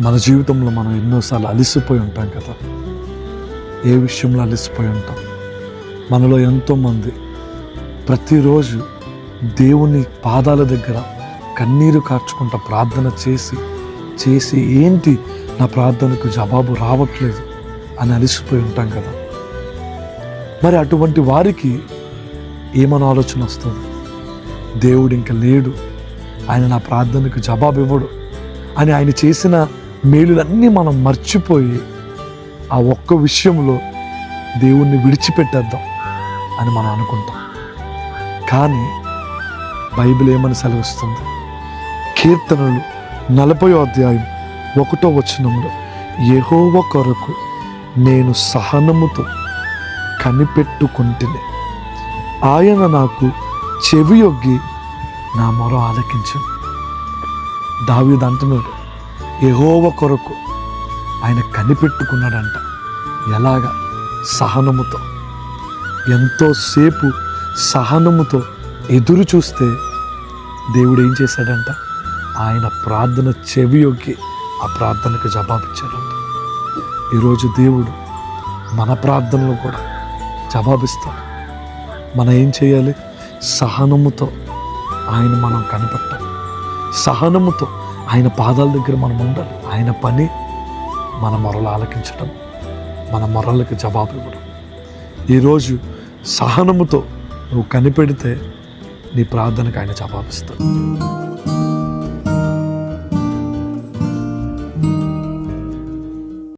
మన జీవితంలో మనం ఎన్నోసార్లు అలిసిపోయి ఉంటాం కదా. ఏ విషయంలో అలిసిపోయి ఉంటాం? మనలో ఎంతోమంది ప్రతిరోజు దేవుని పాదాల దగ్గర కన్నీరు కార్చుకుంటా ప్రార్థన చేసి ఏంటి నా ప్రార్థనకు జవాబు రావట్లేదు అని అలిసిపోయి ఉంటాం కదా. మరి అటువంటి వారికి ఏమని ఆలోచన వస్తుంది? దేవుడు ఇంకా లేడు, ఆయన నా ప్రార్థనకు జవాబు ఇవ్వడు అని ఆయన చేసిన మేలులన్నీ మనం మర్చిపోయి ఆ ఒక్క విషయంలో దేవుణ్ణి విడిచిపెట్టేద్దాం అని మనం అనుకుంటాం. కానీ బైబిల్ ఏమని సెలవిస్తుంది? కీర్తనలు 40వ అధ్యాయం 1వ వచనంలో, యెహోవా కొరకు నేను సహనముతో కనిపెట్టుకుంటేనే ఆయన నాకు చెవియొగ్గి నా మొర ఆలకించును. దావీదు అంటున్నాడు, యెహోవా కొరకు ఆయన కనిపెట్టుకున్నాడంట. ఎలాగా? సహనముతో. ఎంతోసేపు సహనముతో ఎదురు చూస్తే దేవుడు ఏం చేశాడంట? ఆయన ప్రార్థన చెవియొగ్గి ఆ ప్రార్థనకు జవాబిచ్చాడంట. ఈరోజు దేవుడు మన ప్రార్థనలు కూడా జవాబిస్తాడు. మనం ఏం చేయాలి? సహనముతో ఆయన మనం కనిపెట్టాలి. సహనముతో ఆయన పాదాల దగ్గర మనం ఉండాలి. ఆయన పని మన మొరలు ఆలకించడం, మన మొరలకు జవాబు ఇవ్వడం. ఈరోజు సహనముతో నువ్వు కనిపెడితే నీ ప్రార్థనకు ఆయన జవాబిస్తాడు.